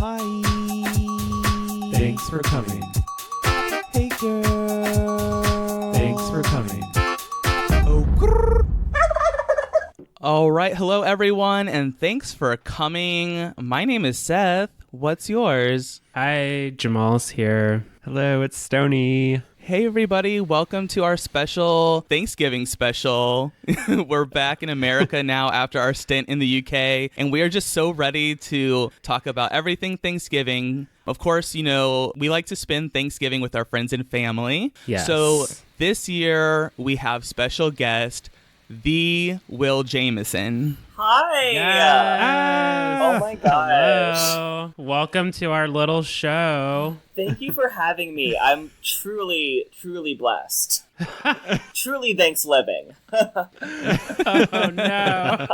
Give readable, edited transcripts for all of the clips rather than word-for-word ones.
Hi. Thanks for coming. Hey, girl. Thanks for coming. Oh, grrr. All right. Hello, everyone, and thanks for coming. My name is Seth. What's yours? Hi, Jamal's here. Hello, it's Stony. Hey, everybody. Welcome to our special Thanksgiving special. We're back in America now after our stint in the UK, and we are just so ready to talk about everything Thanksgiving. Of course, you know, we like to spend Thanksgiving with our friends and family. Yes. So this year, we have special guest, the Will Jamison. Hi! Yes. Oh my gosh. Hello. Welcome to our little show. Thank you for having me. I'm truly, truly blessed. Truly thanks living. Oh, no.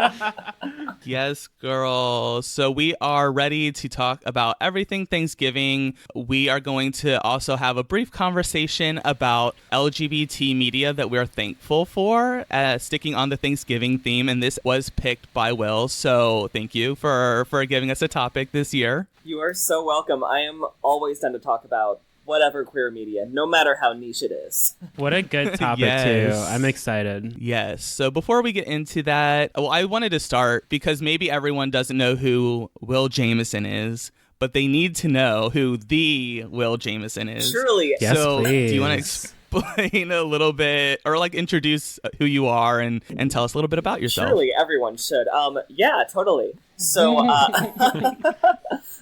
Yes, girl. So we are ready to talk about everything Thanksgiving. We are going to also have a brief conversation about LGBT media that we are thankful for, sticking on the Thanksgiving theme. And this was picked by Will. So thank you for giving us a topic this year. You are so welcome. I am always down to talk about whatever queer media, no matter how niche it is. What a good topic, Yes. too. I'm excited. Yes. So before we get into that, well, I wanted to start because maybe everyone doesn't know who Will Jamison is, but they need to know who the Will Jamison is. Surely. Yes, So please. do you want to explain a little bit or like introduce who you are and tell us a little bit about yourself? Surely everyone should. Yeah, totally. So,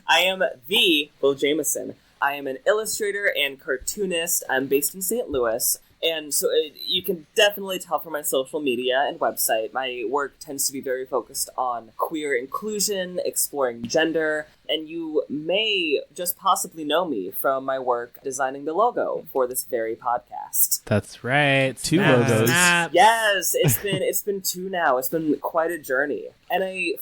I am the Will Jamison. I am an illustrator and cartoonist. I'm based in St. Louis. And so you can definitely tell from my social media and website, my work tends to be very focused on queer inclusion, exploring gender, and you may just possibly know me from my work designing the logo for this very podcast. That's right. Two Snap, logos. snap. Yes, it's been two now. It's been quite a journey. And I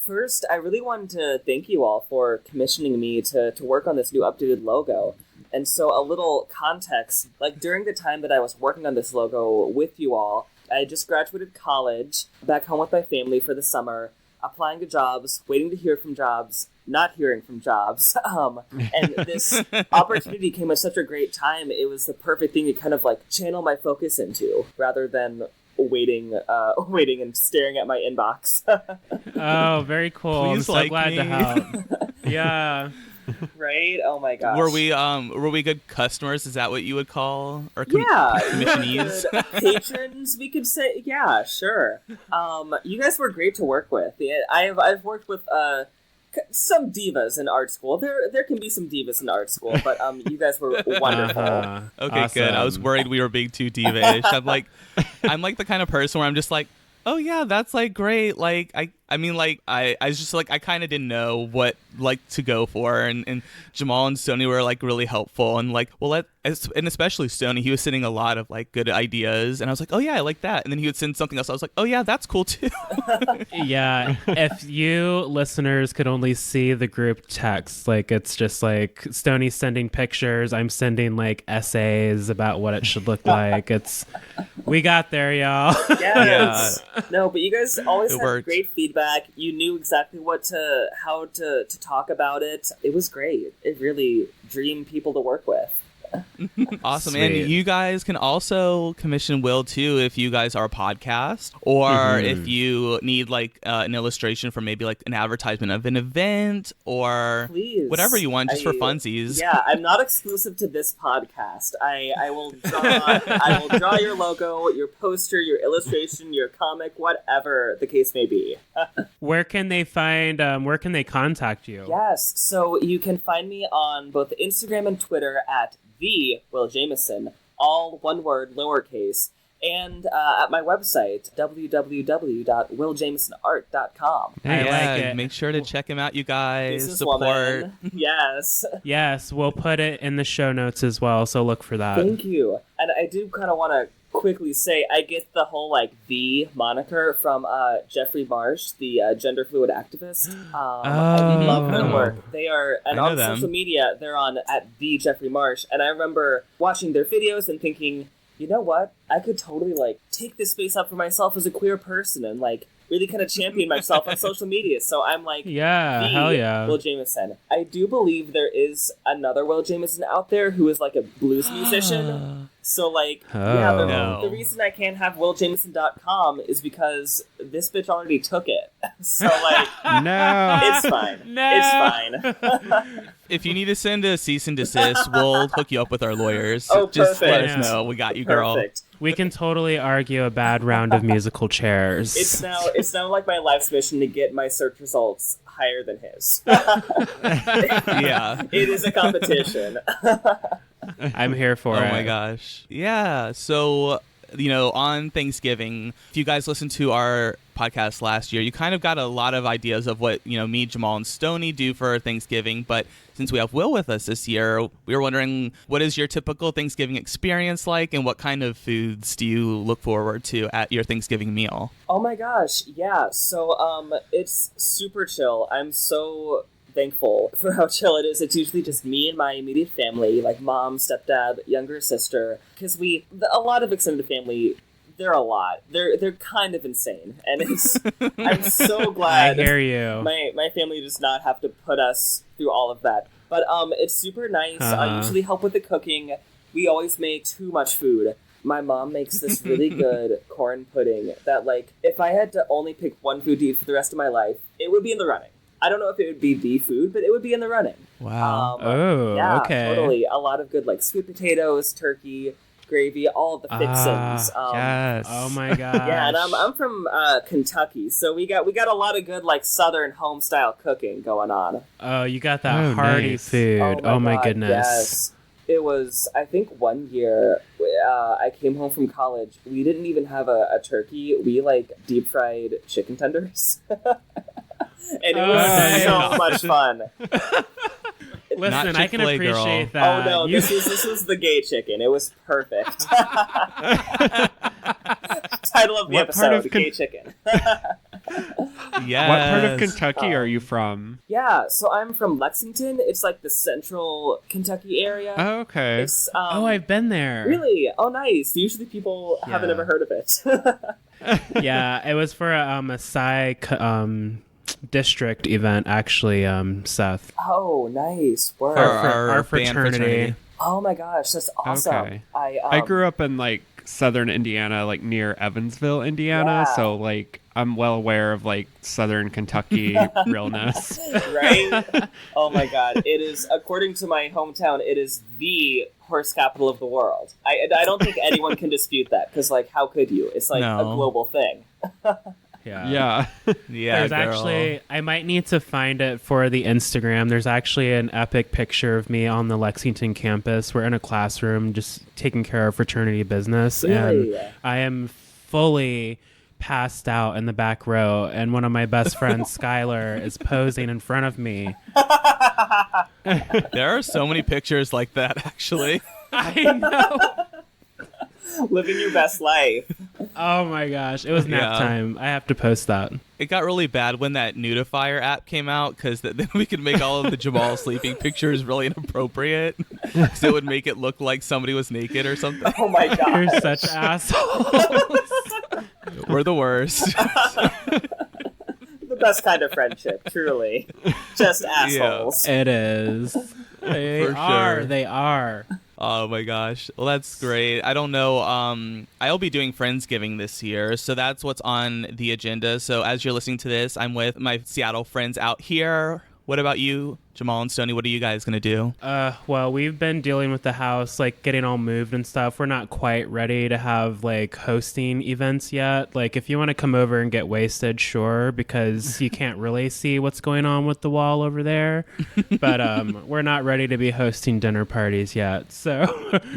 really wanted to thank you all for commissioning me to work on this new updated logo. And so a little context, like during the time that I was working on this logo with you all, I just graduated college, back home with my family for the summer, applying to jobs, waiting to hear from jobs, not hearing from jobs. And this opportunity came at such a great time. It was the perfect thing to kind of like channel my focus into rather than waiting and staring at my inbox. Oh, very cool. Please I'm so like glad me. to help. Yeah. Right? Oh my gosh. Were we good customers? Is that what you would call or Yeah, commissionees? good patrons, we could say. Yeah, sure. You guys were great to work with. Yeah, I've worked with some divas in art school. There can be some divas in art school, but you guys were wonderful. Okay, Awesome. good. I was worried we were being too diva-ish. I'm like the kind of person where I'm just like, oh yeah, that's like great. Like I mean like I was just like I kind of didn't know what like to go for, and Jamal and Stoney were like really helpful and like and especially Stoney, he was sending a lot of like good ideas, and I was like, oh yeah, I like that, and then he would send something else. I was like, oh yeah, that's cool too. Yeah, if you listeners could only see the group text, like it's just like Stoney sending pictures, I'm sending like essays about what it should look like. We got there, y'all. Yes. No, but you guys always It had worked. great feedback. You knew exactly how to talk about it. It was great. It really dream people to work with. Awesome. Sweet. And you guys can also commission Will too if you guys are a podcast or if you need like an illustration for maybe like an advertisement of an event or Please. whatever you want just for funsies. Yeah, I'm not exclusive to this podcast. I will draw your logo, your poster, your illustration, your comic, whatever the case may be. Where can they contact you? Yes, so you can find me on both Instagram and Twitter at the Will Jamison, all one word, lowercase, and at my website, www.willjamisonart.com. I like Yeah, it. make sure to check him out, you guys. Support. Businesswoman. Yes. Yes, we'll put it in the show notes as well, so look for that. Thank you. And I do kind of want to quickly say I get the whole like the moniker from Jeffrey Marsh, the gender fluid activist. I love their work. They are, and I know on them. social media they're on at the Jeffrey Marsh, and I remember watching their videos and thinking, you know what, I could totally like take this space up for myself as a queer person and like really kind of champion myself on social media. So I'm like, Yeah, hell yeah. Will Jamison. I do believe there is another Will Jamison out there who is like a blues musician. So like, Oh. the reason I can't have WillJamison.com is because this bitch already took it. So like, No. it's fine. No. It's fine. If you need to send a cease and desist, we'll hook you up with our lawyers. Oh, Just let perfect. us know. We got you, girl. Perfect. We can totally argue a bad round of musical chairs. It's now like my life's mission to get my search results higher than his. Yeah. It is a competition. I'm here for it. Oh my gosh. Yeah. So, on Thanksgiving, if you guys listened to our podcast last year, you kind of got a lot of ideas of what, me, Jamal, and Stoney do for Thanksgiving. But since we have Will with us this year, we were wondering, what is your typical Thanksgiving experience like, and what kind of foods do you look forward to at your Thanksgiving meal? Oh my gosh, yeah. So it's super chill. I'm so thankful for how chill it is. It's usually just me and my immediate family, like mom, stepdad, younger sister, because a lot of extended family, they're a lot. They're kind of insane, and I'm so I glad hear you. my family does not have to put us through all of that. But it's super nice. I usually help with the cooking. We always make too much food. My mom makes this really good corn pudding that, like, if I had to only pick one food to eat for the rest of my life, it would be in the running. I don't know if it would be the food, but it would be in the running. Wow. Yeah, okay. totally. A lot of good, like, sweet potatoes, turkey, gravy, all of the fixins. Yes. Oh my god. Yeah, and I'm from Kentucky, so we got a lot of good, like, Southern home style cooking going on. Oh, you got that Oh, hearty nice. food. Oh my God, goodness. Yes. It was, I think, one year I came home from college. We didn't even have a turkey. We, like, deep fried chicken tenders. And it was so much fun. Listen, Not I can Chick-fil-A, girl. appreciate that. Oh no, You- this was the gay chicken. It was perfect. Title of the What part episode: of Gay Chicken. Yes. What part of Kentucky are you from? Yeah, so I'm from Lexington. It's like the central Kentucky area. Oh, okay. It's, Oh, I've been there. really? Oh, nice. Usually people haven't Yeah. ever heard of it. Yeah, it was for a Psy district event, actually, Seth. Oh, nice. Word. Our Our band fraternity. Oh my gosh, that's awesome. Okay. I grew up in like southern Indiana, like near Evansville, Indiana. Yeah. So like I'm well aware of like southern Kentucky realness. right? Oh my god, it is. According to my hometown, it is the horse capital of the world. I don't think anyone can dispute that because, like, how could you? It's like a No. global thing. Yeah. Yeah. Yeah, There's girl. actually, I might need to find it for the Instagram. There's actually an epic picture of me on the Lexington campus. We're in a classroom just taking care of fraternity business. Really? And I am fully passed out in the back row. And one of my best friends, Skylar, is posing in front of me. There are so many pictures like that, actually. I know. Living your best life. Oh my gosh. It was nap Yeah. time. I have to post that. It got really bad when that Nudifier app came out because then we could make all of the Jamal sleeping pictures really inappropriate. So it would make it look like somebody was naked or something. Oh my god. You're such assholes. We're the worst. The best kind of friendship, truly. Just assholes. It is. They For are. sure. They are. Oh my gosh. Well, that's great. I don't know. I'll be doing Friendsgiving this year, so that's what's on the agenda. So as you're listening to this, I'm with my Seattle friends out here. What about you, Jamal and Stoney? What are you guys gonna do? Well, we've been dealing with the house, like getting all moved and stuff. We're not quite ready to have like hosting events yet. Like, if you want to come over and get wasted, sure, because you can't really see what's going on with the wall over there. But we're not ready to be hosting dinner parties yet. So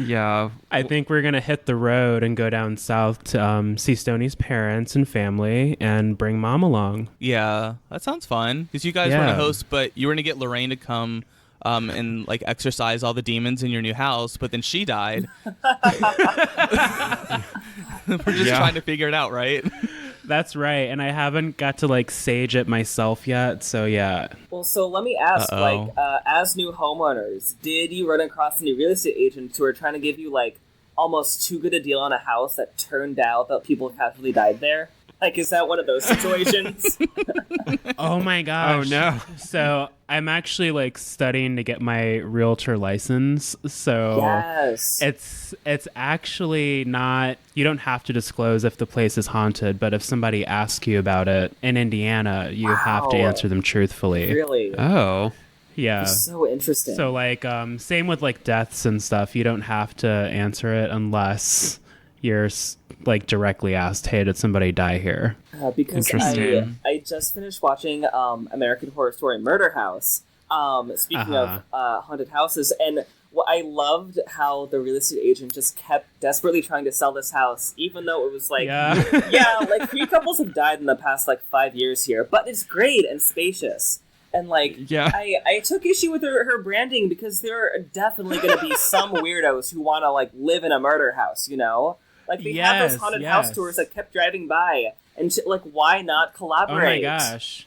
Yeah. I think we're gonna hit the road and go down south to see Stoney's parents and family and bring mom along. Yeah, that sounds fun. Because you guys were Yeah. gonna host, but you were gonna get Lorraine to come and like exorcise all the demons in your new house, but then she died. We're just Yeah. trying to figure it out, right? That's right, and I haven't got to like sage it myself yet. So yeah. Well, so let me ask, Uh-oh. like, as new homeowners, did you run across any real estate agents who were trying to give you, like, almost too good a deal on a house that turned out that people casually died there? Like, is that one of those situations? Oh my gosh. Oh, no. So I'm actually like studying to get my realtor license. So Yes. it's actually not, you don't have to disclose if the place is haunted, but if somebody asks you about it in Indiana, you have to Wow. answer them truthfully. Really? Oh. Yeah. So interesting. So like same with like deaths and stuff, you don't have to answer it unless you're like directly asked, hey, did somebody die here? Because Interesting. I just finished watching American Horror Story Murder House. Speaking of haunted houses, and I loved how the real estate agent just kept desperately trying to sell this house, even though it was like, yeah, like 3 couples have died in the past like 5 years here, but it's great and spacious. And like, Yeah. I took issue with her branding because there are definitely going to be some weirdos who want to like live in a murder house, you know? Like they have those haunted house tours that kept driving by, and like, why not collaborate? Oh my gosh.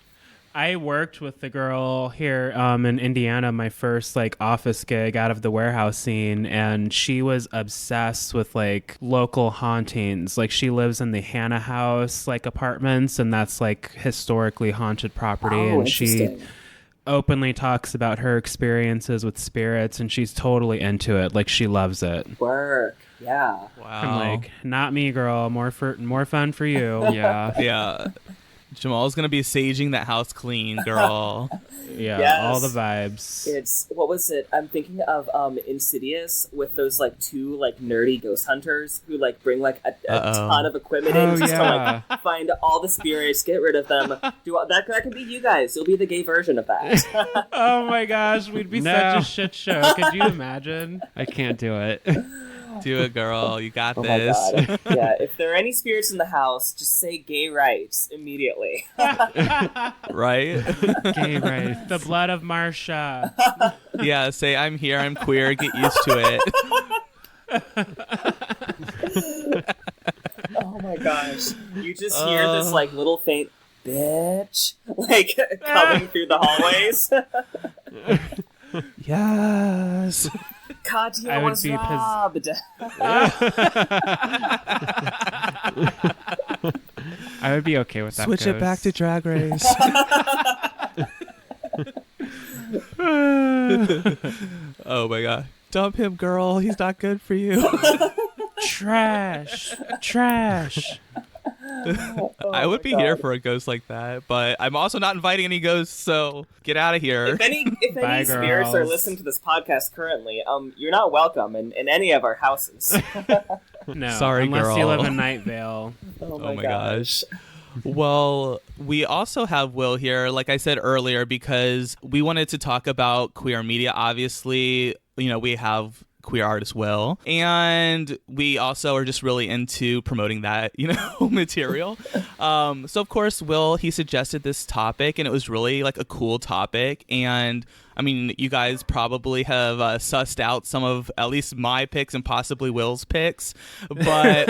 I worked with the girl here in Indiana, my first like office gig out of the warehouse scene, and she was obsessed with like local hauntings. Like she lives in the Hannah House like apartments, and that's like historically haunted property. Oh, and she interesting. openly talks about her experiences with spirits, and she's totally into it. Like she loves it. Work. Yeah. Wow. I'm like, not me, girl. More fun for you. Yeah. yeah. Jamal's gonna be saging that house clean, girl. Yeah, Yes. all the vibes. It's, what was it? I'm thinking of Insidious with those like 2 like nerdy ghost hunters who like bring like a ton of equipment in Oh, just yeah. to like find all the spirits, get rid of them. That can be you guys. You'll be the gay version of that. Oh my gosh, we'd be No. such a shit show. Could you imagine? I can't do it. Do it, girl. You got Oh my this. god. Yeah, if there are any spirits in the house, just say gay rights immediately. Right? Gay rights. The blood of Marsha. Yeah, say I'm here, I'm queer, get used to it. Oh my gosh. You just hear this like little faint bitch like coming through the hallways. Yes. Katya I would was be robbed. I would be okay with that. Switch it back to ghost. Drag Race. Oh my god. Dump him, girl. He's not good for you. Trash. Trash. I would be here for a ghost like that, but I'm also not inviting any ghosts, so get out of here. If any Bye, spirits are girls. listening to this podcast currently, you're not welcome in any of our houses. No. Sorry, unless you girl. live in Night Vale. Oh Oh my gosh. Well, we also have Will here, like I said earlier, because we wanted to talk about queer media. Obviously, you know, we have queer artist Will, and we also are just really into promoting that, you know, material. So of course, Will, he suggested this topic, and it was really like a cool topic. And I mean, you guys probably have sussed out some of at least my picks and possibly Will's picks, but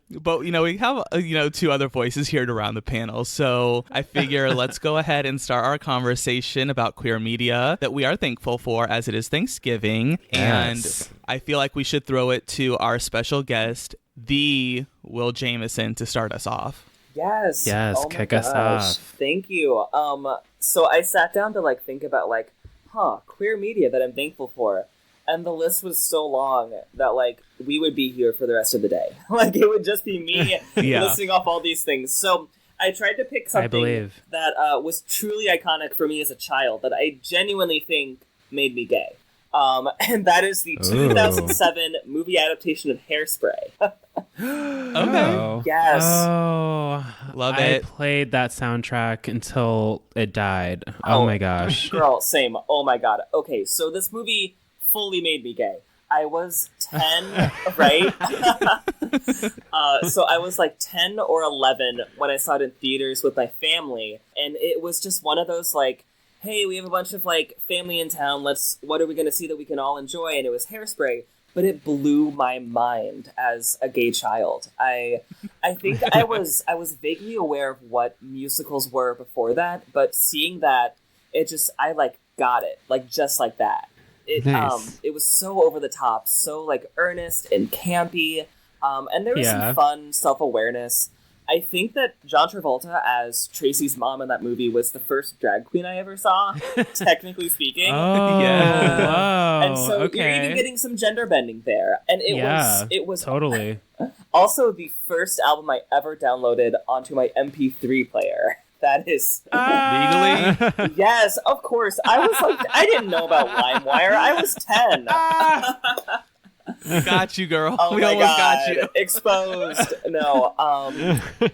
but you know, we have you know, 2 other voices here to round the panel. So I figure let's go ahead and start our conversation about queer media that we are thankful for, as it is Thanksgiving. Yes. And I feel like we should throw it to our special guest, the Will Jamison, to start us off. Yes. Yes, Oh my kick us gosh. off. Thank you. So I sat down to like think about like, queer media that I'm thankful for. And the list was so long that like we would be here for the rest of the day. Like it would just be me Yeah. listing off all these things. So I tried to pick something believe. that was truly iconic for me as a child that I genuinely think made me gay. And that is the 2007 movie adaptation of Hairspray. Okay. Yes. Oh, Love I it. played that soundtrack until it died. Oh my gosh. Girl, same. Oh my god. Okay, so this movie fully made me gay. I was 10, right? So I was like 10 or 11 when I saw it in theaters with my family, and it was just one of those like, hey, we have a bunch of like family in town, what are we going to see that we can all enjoy? And it was Hairspray, but it blew my mind as a gay child. I think I was vaguely aware of what musicals were before that, but seeing that, I like got it, like just like that. Nice. It was so over the top, so like earnest and campy, and there was Yeah. some fun self-awareness. I think that John Travolta as Tracy's mom in that movie was the first drag queen I ever saw, technically speaking. Oh, Yeah. whoa, And so you're even getting some gender bending there. And it was totally. also the first album I ever downloaded onto my MP3 player. That is Legally? yes, of course. I didn't know about LimeWire. I was 10. Got you, girl. Oh we my almost God. got you. Exposed. No.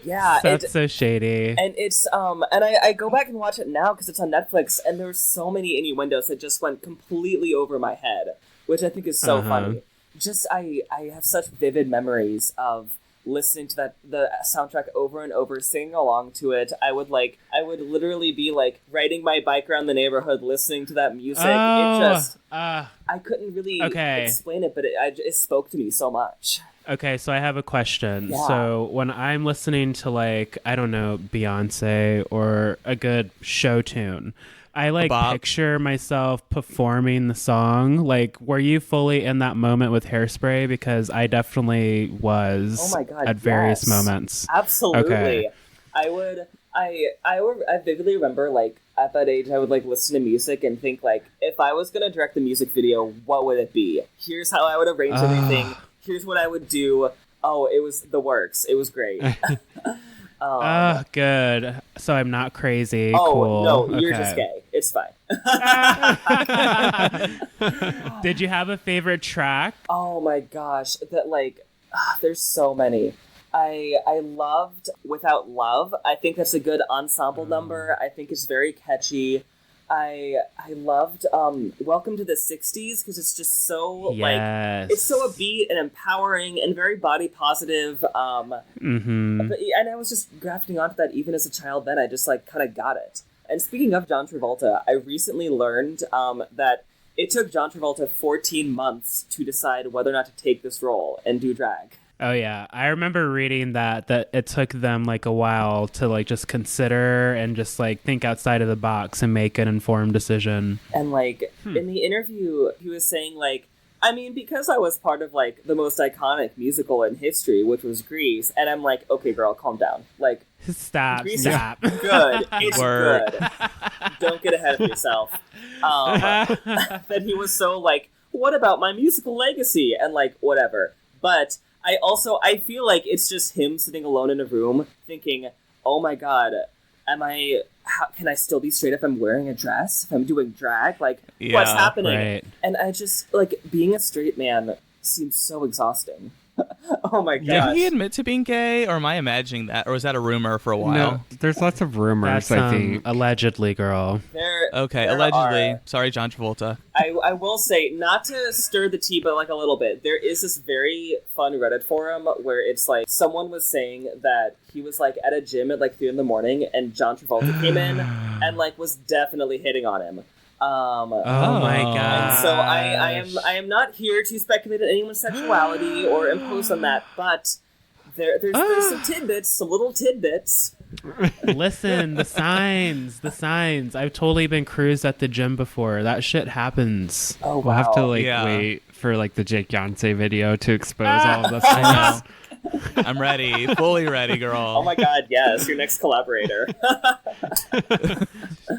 Yeah. That's so shady. And it's and I go back and watch it now because it's on Netflix, and there's so many innuendos that just went completely over my head, which I think is so funny. Just I have such vivid memories of listening to the soundtrack over and over, singing along to it. I would literally be like riding my bike around the neighborhood listening to that music. It just I couldn't really explain it, but it spoke to me so much. Okay, so I have a question. Yeah. So when I'm listening to, like, I don't know, Beyonce or a good show tune, I picture myself performing the song. Like, were you fully in that moment with Hairspray? Because I definitely was. Oh my God, at various yes. moments. Absolutely. Okay. I vividly remember, like, at that age, I would, like, listen to music and think, like, if I was going to direct the music video, what would it be? Here's how I would arrange everything. Here's what I would do. Oh, it was the works. It was great. Good. So I'm not crazy. Oh, cool. no, you're Okay. just gay. It's fine. Did you have a favorite track? Oh my gosh. There's so many. I loved Without Love. I think that's a good ensemble number. I think it's very catchy. I loved Welcome to the 60s because it's just so it's so upbeat and empowering and very body positive. But, and I was just grafting onto that even as a child then. I just kind of got it. And speaking of John Travolta, I recently learned that it took John Travolta 14 months to decide whether or not to take this role and do drag. Oh yeah, I remember reading that it took them a while to just consider and just think outside of the box and make an informed decision. And in the interview, he was saying I mean, because I was part of the most iconic musical in history, which was Grease, and I'm like, okay, girl, calm down. Stop. Grease is good. It's good. Don't get ahead of yourself. That he was so what about my musical legacy? And whatever. But I feel like it's just him sitting alone in a room thinking, oh my God, can I still be straight if I'm wearing a dress? If I'm doing drag? What's happening? Right. And I just, being a straight man seems so exhausting. Oh my gosh. Did he admit to being gay, or am I imagining that? Or was that a rumor for a while? No, there's lots of rumors, That's, I think. allegedly, girl. Allegedly. Sorry, John Travolta. I will say, not to stir the tea, but a little bit, there is this very fun Reddit forum where it's someone was saying that he was at a gym at 3 in the morning and John Travolta came in and was definitely hitting on him. Oh my God. And so I am not here to speculate on anyone's sexuality or impose on that, but there's some tidbits, some little tidbits. Listen, the signs. I've totally been cruised at the gym before. That shit happens. Oh, wow. We'll have to wait for the Jake Yonsei video to expose all of this. I know. I'm ready. Fully ready, girl. Oh my God, yes. Your next collaborator.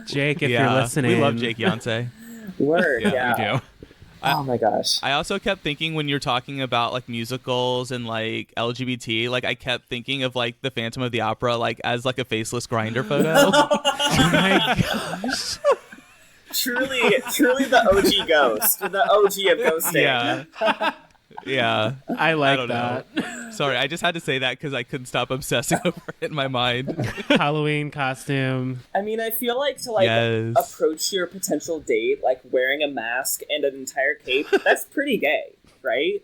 Jake, if you're listening. We love Jake Yonsei. Word, yeah. We do. Oh my gosh. I also kept thinking when you're talking about musicals and LGBT, I kept thinking of the Phantom of the Opera as a faceless grinder photo. Oh my gosh. Truly the OG ghost. The OG of ghosting. Yeah. Yeah. I like that. Know. Sorry, I just had to say that because I couldn't stop obsessing over it in my mind. Halloween costume. I mean, I feel to approach your potential date wearing a mask and an entire cape, that's pretty gay, right?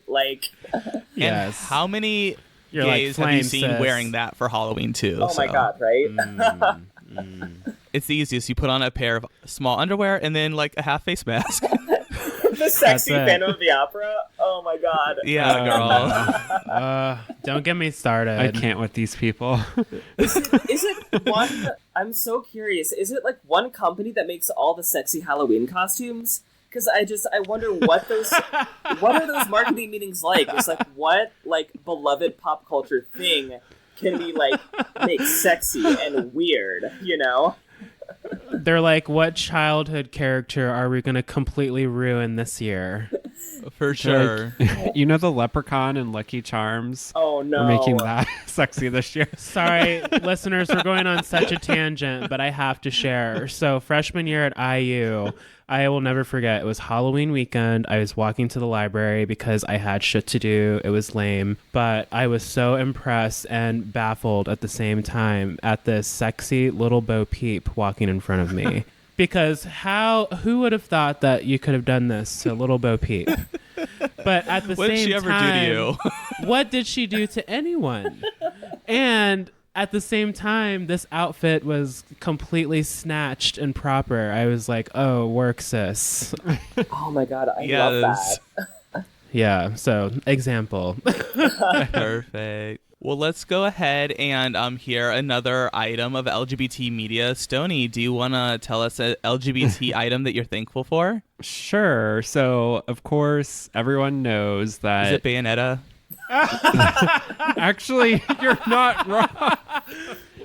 Yes. How many gays have you seen wearing that for Halloween too? Oh my God, right? It's the easiest. You put on a pair of small underwear and then a half face mask. The sexy Phantom of the Opera? Oh my God. Yeah, girl. Don't get me started. I can't with these people. Is it one... I'm so curious. Is it one company that makes all the sexy Halloween costumes? Because I wonder what are those marketing meetings like? It's what beloved pop culture thing can we like make sexy and weird, you know? They're like, what childhood character are we going to completely ruin this year? For sure. You know the Leprechaun and Lucky Charms? Oh no. We're making that sexy this year. Sorry, listeners, we're going on such a tangent, but I have to share. So freshman year at IU, I will never forget. It was Halloween weekend. I was walking to the library because I had shit to do. It was lame, but I was so impressed and baffled at the same time at this sexy little Bo Peep walking in front of me. Because who would have thought that you could have done this to little Bo Peep? But at the What same did she ever time, do to you? what did she do to anyone? And at the same time, this outfit was completely snatched and proper. I was like, oh, work, sis. Oh my god, I love that. Yeah, so example. Perfect. Well, let's go ahead and hear another item of LGBT media. Stony, do you want to tell us an LGBT item that you're thankful for? Sure. So, of course, everyone knows that... Is it Bayonetta? Actually, you're not wrong.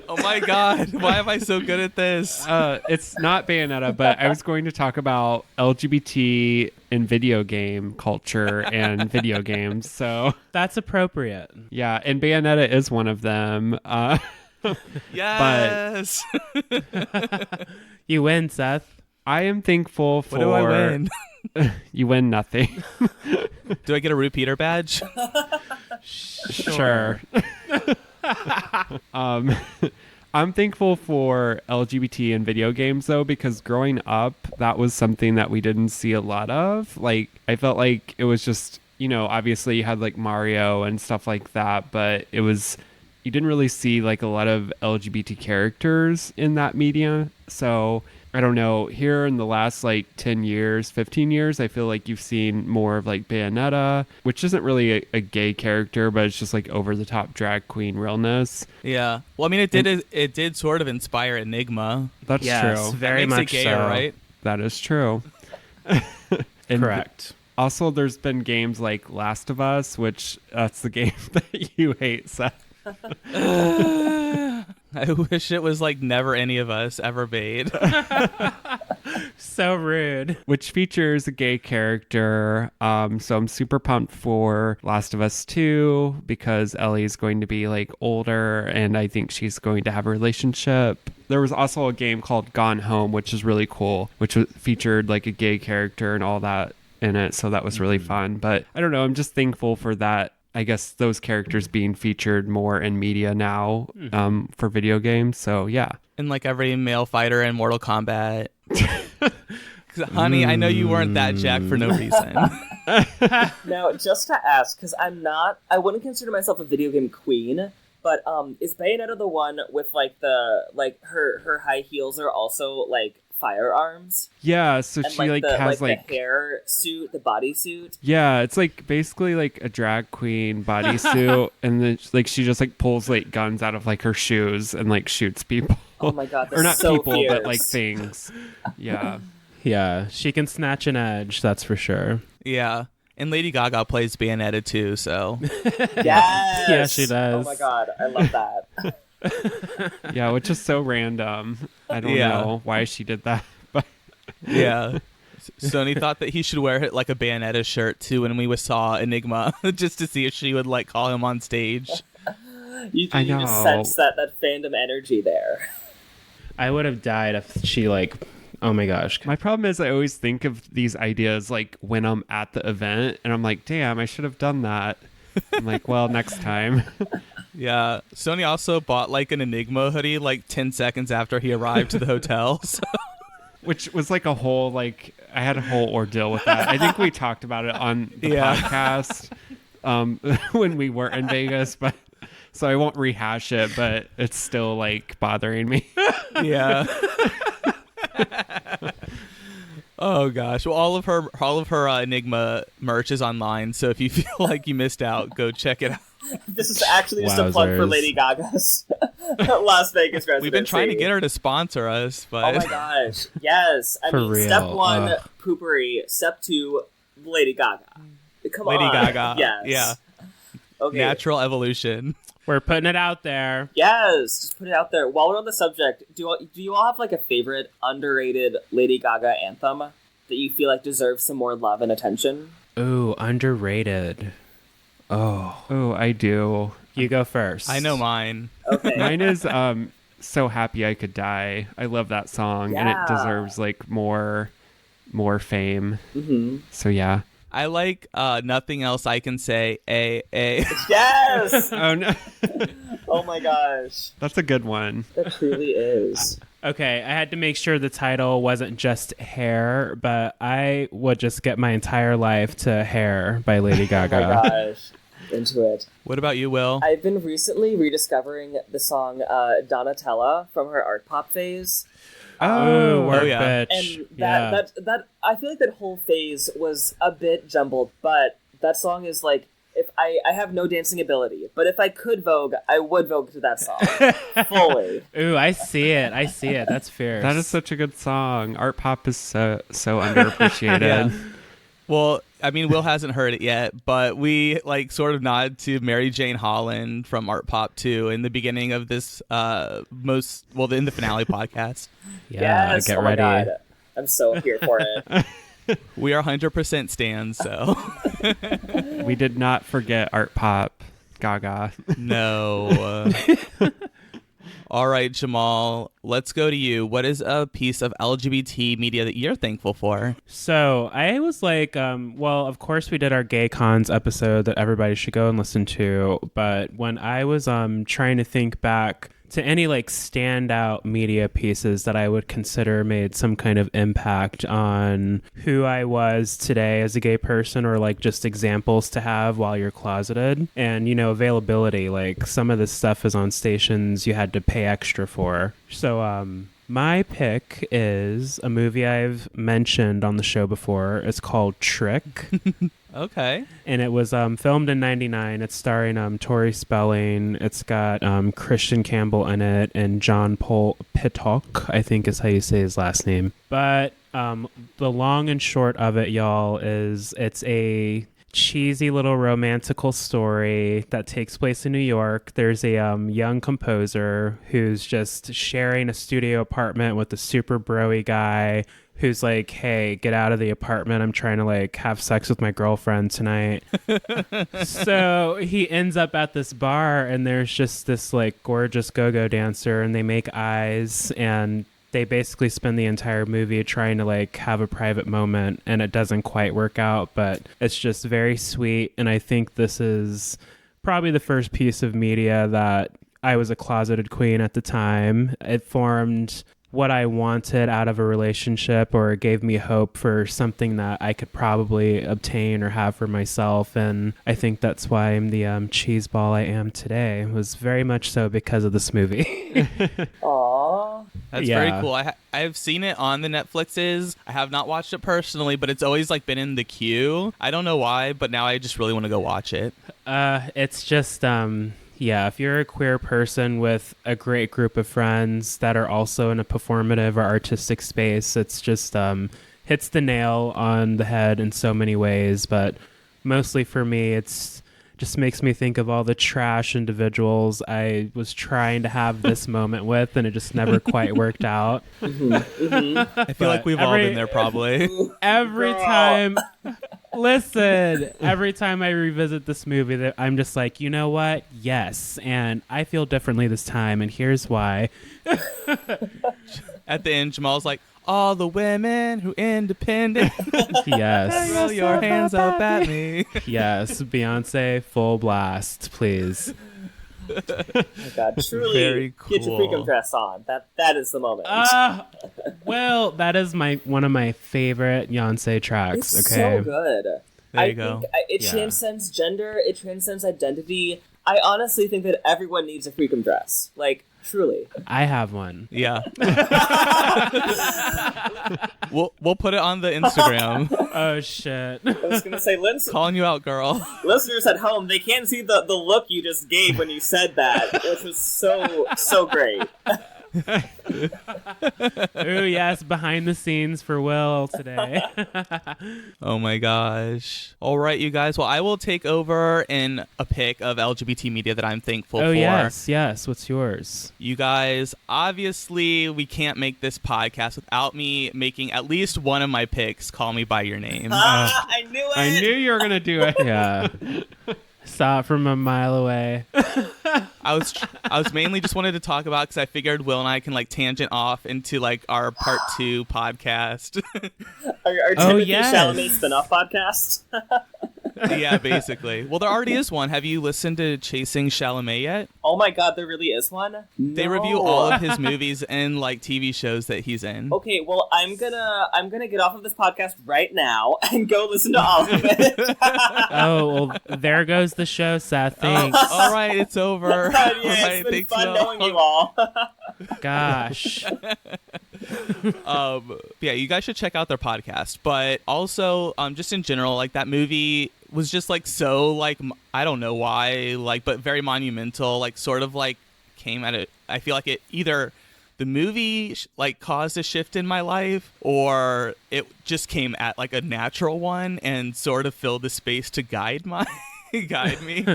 Oh my god, why am I so good at this? It's not Bayonetta, but I was going to talk about LGBT in video game culture and video games. So That's appropriate. yeah, and Bayonetta is one of them. Yes. You win, Seth. I am thankful for... What do I win? You win nothing. Do I get a repeater badge? Sure. I'm thankful for LGBT in video games, though, because growing up, that was something that we didn't see a lot of. Like, I felt like it was just, you know, obviously you had like Mario and stuff like that, but it was, you didn't really see like a lot of LGBT characters in that media. So I don't know, here in the last like 10 years, 15 years, I feel like you've seen more of like Bayonetta, which isn't really a gay character, but it's just like over the top drag queen realness. Yeah. Well, I mean, it did sort of inspire Enigma. That's Yes, true. very That makes much it gayer, so. right? That is true. And Correct. also, there's been games like Last of Us, which that's the game that you hate, Seth. I wish it was like never any of us ever made. So rude. Which features a gay character. So I'm super pumped for Last of Us 2 because Ellie's going to be like older and I think she's going to have a relationship. There was also a game called Gone Home, which is really cool, which featured like a gay character and all that in it. So that was really fun. But I don't know. I'm just thankful for that. I guess those characters being featured more in media now for video games. So yeah. And like every male fighter in Mortal Kombat. 'Cause, honey, I know you weren't that jacked for no reason. Now, just to ask, because I wouldn't consider myself a video game queen, but is Bayonetta the one with like her high heels are also like firearms? Yeah, so And she like has the hair suit, the bodysuit. yeah, it's like basically like a drag queen bodysuit, and then like she just like pulls like guns out of like her shoes and like shoots people. Oh my god, that's or not so people, fierce. but like things. Yeah. Yeah, she can snatch an edge, that's for sure. Yeah. And Lady Gaga plays Bayonetta too, so. Yes! Yeah, she does. Oh my god, I love that. Yeah, which is so random. I don't know why she did that, but Yeah. Sony thought that he should wear like a Bayonetta shirt too when we saw Enigma, just to see if she would like call him on stage. You I just know. sense that fandom energy there. I would have died if she like, oh my gosh. my problem is I always think of these ideas like when I'm at the event and I'm like, damn, I should have done that. I'm like, well, next time. Yeah. Sony also bought like an Enigma hoodie like 10 seconds after he arrived to the hotel. So. Which was like a whole, like, I had a whole ordeal with that. I think we talked about it on the podcast when we were in Vegas, but so I won't rehash it, but it's still like bothering me. Yeah. Oh gosh. Well, all of her Enigma merch is online, so if you feel like you missed out, go check it out. This is actually just a plug for Wowzers. Lady Gaga's Las Vegas residency. We've been trying to get her to sponsor us, but Oh my gosh. Yes. I For mean, real. step one, Ugh. poopery. Step two, Lady Gaga. Come Lady on. Gaga. Yes. Yeah. Okay. Natural evolution. We're putting it out there. Yes, just put it out there. While we're on the subject, do you all have like a favorite underrated Lady Gaga anthem that you feel like deserves some more love and attention? Ooh, underrated. Oh, I do. You go first. I know mine. Okay. Mine is So Happy I Could Die. I love that song, and it Yeah. deserves like more fame. Mm-hmm. So yeah. I like Nothing Else I Can Say. Yes! Oh no. Oh my gosh. That's a good one. That truly is. Okay, I had to make sure the title wasn't just Hair, but I would just get my entire life to Hair by Lady Gaga. Oh my gosh. Into it. What about you, Will? I've been recently rediscovering the song Donatella from her art pop phase. Oh, work, yeah. bitch. And Yeah. that I feel like that whole phase was a bit jumbled, but that song is like, if I have no dancing ability, but if I could Vogue, I would Vogue to that song. Fully. Ooh, I see it. That's fierce. That is such a good song. Art pop is so underappreciated. Yeah. Well, I mean, Will hasn't heard it yet, but we like sort of nod to Mary Jane Holland from Art Pop 2 in the beginning of this in the finale podcast. Yeah, Yes, get oh my ready. God. I'm so here for it. We are 100% stands, so We did not forget Art Pop Gaga. no. All right, Jamal, let's go to you. What is a piece of LGBT media that you're thankful for? So I was like, well, of course we did our Gay Cons episode that everybody should go and listen to. But when I was trying to think back to any like standout media pieces that I would consider made some kind of impact on who I was today as a gay person, or like just examples to have while you're closeted, and availability, like some of this stuff is on stations you had to pay extra for. So my pick is a movie I've mentioned on the show before. It's called Trick. Okay. And it was filmed in '99. It's starring Tori Spelling. It's got Christian Campbell in it, and John Paul Pittock, I think is how you say his last name. But the long and short of it, y'all, is it's a cheesy little romantical story that takes place in New York. There's a young composer who's just sharing a studio apartment with a super bro-y guy who's like, hey, get out of the apartment. I'm trying to like have sex with my girlfriend tonight. So he ends up at this bar, and there's just this like gorgeous go-go dancer, and they make eyes, and they basically spend the entire movie trying to like have a private moment, and it doesn't quite work out, but it's just very sweet. And I think this is probably the first piece of media that I was a closeted queen at the time. It formed what I wanted out of a relationship, or it gave me hope for something that I could probably obtain or have for myself. And I think that's why I'm the cheeseball I am today. It was very much so because of this movie. Aww. That's Yeah. very cool. I've seen it on the Netflixes. I have not watched it personally, but it's always like been in the queue. I don't know why, but now I just really want to go watch it. It's just yeah, if you're a queer person with a great group of friends that are also in a performative or artistic space, it's just hits the nail on the head in so many ways. But mostly for me, it's just makes me think of all the trash individuals I was trying to have this moment with, and it just never quite worked out. I feel like we've all been there probably. Every time I revisit this movie, I'm just like, you know what? Yes. And I feel differently this time, and here's why. At the end, Jamal's like, all the women who independent, Yes. throw your hands up at me. Yes. Beyonce, full blast, please. Oh my God, truly Very get your cool. freakum dress on. That is the moment. Well, that is one of my favorite Beyonce tracks. It's Okay. so good. There you go. Think it Yeah. transcends gender. It transcends identity. I honestly think that everyone needs a freakum dress. Like, truly. I have one. Yeah. We'll put it on the Instagram. Oh shit. I was gonna say, Calling you out, girl. listeners at home, they can't see the look you just gave when you said that, which was so great. Ooh, yes, behind the scenes for Will today. Oh my gosh. All right, you guys. Well, I will take over in a pick of LGBT media that I'm thankful for. Oh, yes. What's yours? You guys, obviously, we can't make this podcast without me making at least one of my picks Call Me By Your Name. I knew it. I knew you were gonna do it. Yeah. Saw it from a mile away. I was mainly just wanted to talk about because I figured Will and I can like tangent off into like our part 2 podcast. Our Timothy Chalamet spin-off podcast. Yeah, basically. Well, there already is one. Have you listened to Chasing Chalamet yet? Oh my god, there really is one? They No. review all of his movies and like TV shows that he's in. Okay, well, I'm gonna get off of this podcast right now and go listen to all of it. Oh, well, there goes the show, Seth. Thanks. All right, it's over. Yeah, All right, it's been thanks, fun Will. knowing you all. Gosh. Yeah, you guys should check out their podcast. But also, just in general, like that movie was just like so like I don't know why, like, but very monumental. Like, sort of like came at it. I feel like it either the movie like caused a shift in my life, or it just came at like a natural one and sort of filled the space to guide me.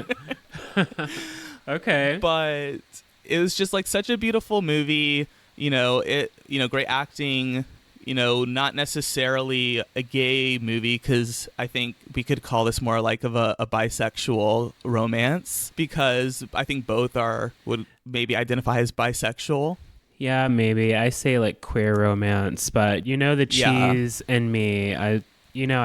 Okay. But it was just like such a beautiful movie. Great acting. Not necessarily a gay movie, because I think we could call this more like of a bisexual romance, because I think both would maybe identify as bisexual. Yeah, maybe. I say like queer romance, but the cheese in me, I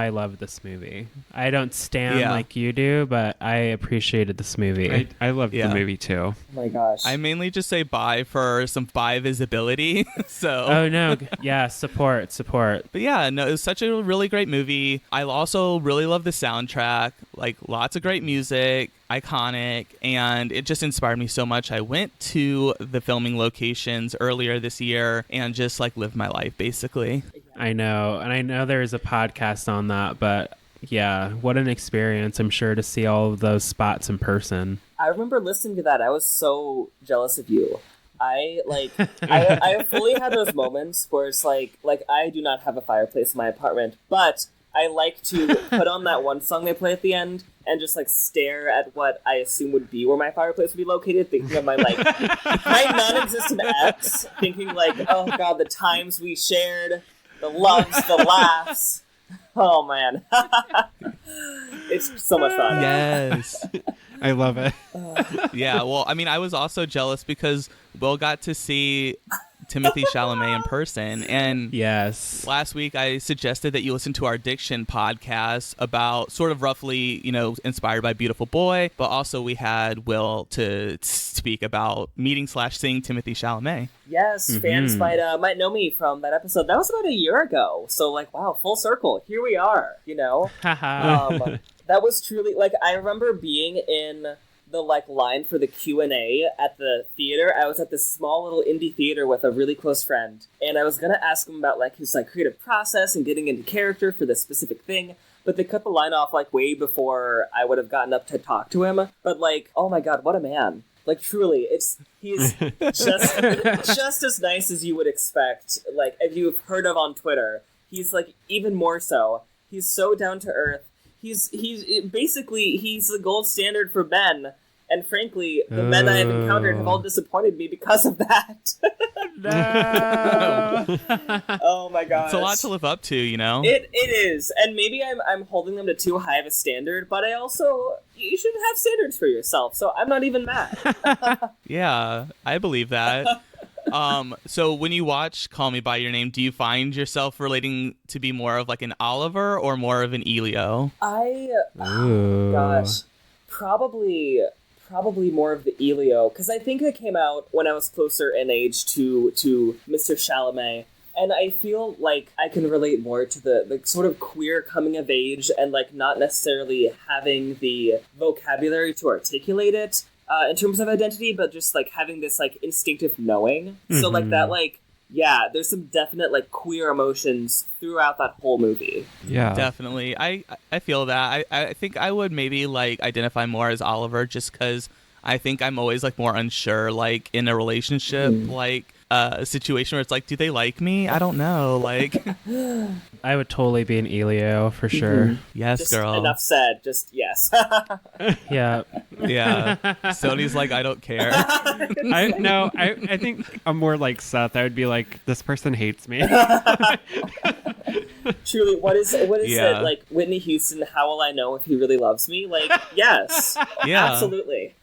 love this movie. I don't stand like you do, but I appreciated this movie. I loved the movie too. Oh my gosh. I mainly just say bi for some bi visibility. So. Oh no, yeah, support. But yeah, no, it was such a really great movie. I also really love the soundtrack, like lots of great music, iconic, and it just inspired me so much. I went to the filming locations earlier this year and just like lived my life basically. I know, and I know there's a podcast on that, but yeah, what an experience, I'm sure, to see all of those spots in person. I remember listening to that. I was so jealous of you. I fully had those moments where it's like I do not have a fireplace in my apartment, but I like to put on that one song they play at the end and just like stare at what I assume would be where my fireplace would be located, thinking of my my non-existent ex, thinking like, oh god, the times we shared, the loves, the laughs. Oh man. It's so much fun. Yes. I love it. Yeah, well, I mean, I was also jealous because Will got to see Timothy Chalamet in person, and yes, last week I suggested that you listen to our Diction podcast about sort of roughly, inspired by Beautiful Boy, but also we had Will to speak about meeting/seeing Timothy Chalamet. Yes, fans might know me from that episode. That was about a year ago, so wow, full circle. Here we are. That was truly I remember being in the line for the Q&A at the theater. I was at this small little indie theater with a really close friend, and I was gonna ask him about his creative process and getting into character for this specific thing, but they cut the line off way before I would have gotten up to talk to him. But oh my god, what a man. Truly, he's just as nice as you would expect. If you've heard of on Twitter, he's even more so. He's so down to earth. He's basically the gold standard for men, and frankly, the men I have encountered have all disappointed me because of that. No. Oh my gosh, It's a lot to live up to, It is, and maybe I'm holding them to too high of a standard, but you should have standards for yourself. So I'm not even mad. Yeah, I believe that. So when you watch Call Me By Your Name, do you find yourself relating to be more of an Oliver or more of an Elio? Gosh, probably more of the Elio, because I think it came out when I was closer in age to Mr. Chalamet, and I feel like I can relate more to the sort of queer coming of age and not necessarily having the vocabulary to articulate it. In terms of identity, but just having this instinctive knowing. Mm-hmm. So that there's some definite queer emotions throughout that whole movie. Yeah, definitely. I feel that. I think I would maybe identify more as Oliver, just because I think I'm always more unsure in a relationship. situation where it's like, do they like me? I don't know. Like, I would totally be an Elio for sure. yes, Just girl. enough said. Just yes. Yeah. Yeah. Sony's like, I don't care. I think I'm more like Seth. I would be like, this person hates me. Truly, what is Yeah. it like? Whitney Houston? How will I know if he really loves me? Like, yes, Yeah. absolutely.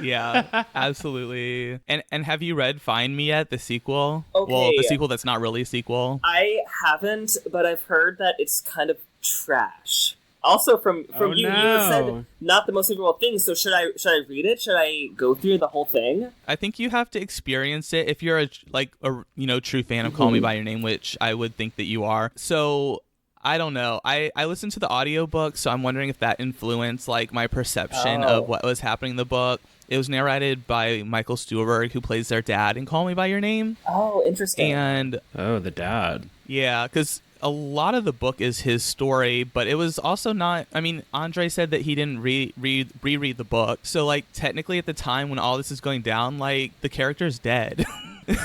Yeah, absolutely. And have you read Find Me yet? The sequel? Okay. Well, the sequel that's not really a sequel. I haven't, but I've heard that it's kind of trash. Also, from Oh, you, no. you had said not the most favorable thing. So should I read it? Should I go through the whole thing? I think you have to experience it if you're a true fan of Call Me by Your Name, which I would think that you are. So I don't know. I listened to the audiobook, so I'm wondering if that influenced like my perception of what was happening in the book. It was narrated by Michael Stuhlbarg, who plays their dad in Call Me by Your Name. Oh, interesting. And Oh, the dad. yeah, because a lot of the book is his story, but it was also not. I mean, Andre said that he didn't reread the book, so like technically at the time when all this is going down, like the character's dead.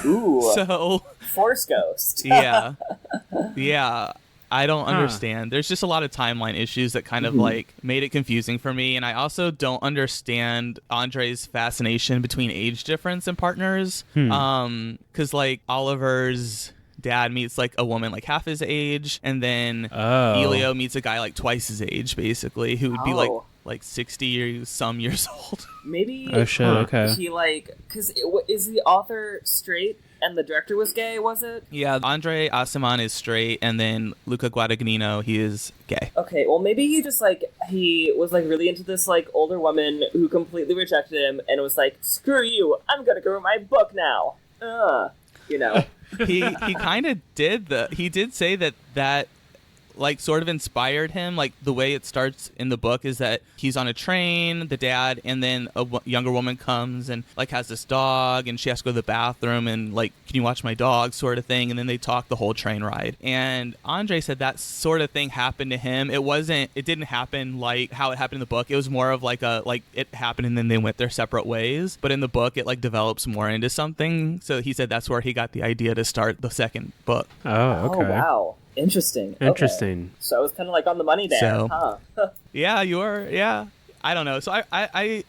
Ooh, So Force Ghost. yeah, yeah. I don't understand. There's just a lot of timeline issues that kind of like made it confusing for me, and I also don't understand Andre's fascination between age difference and partners. Because like Oliver's dad meets like a woman like half his age, and then Elio meets a guy like twice his age, basically, who would be like 60 or some years old. Maybe. Oh shit. Okay. He like because is the author straight and the director was gay? Was it? Yeah, Andre Asiman is straight, and then Luca Guadagnino, he is gay. Okay, well maybe he just like he was like really into this like older woman who completely rejected him and was like, screw you, I'm gonna go write my book now. You know. He kind of did he did say that like sort of inspired him. Like the way it starts in the book is that he's on a train, the dad, and then a younger woman comes and like has this dog, and she has to go to the bathroom and like, can you watch my dog, sort of thing. And then they talk the whole train ride. And Andre said that sort of thing happened to him. It didn't happen like how it happened in the book. It was more of like it happened and then they went their separate ways. But in the book, it like develops more into something. So he said that's where he got the idea to start the second book. Oh, okay. Oh wow. Interesting. Interesting. Okay. So I was kind of like on the money there, So- huh? Yeah, you are. Yeah. I don't know. So I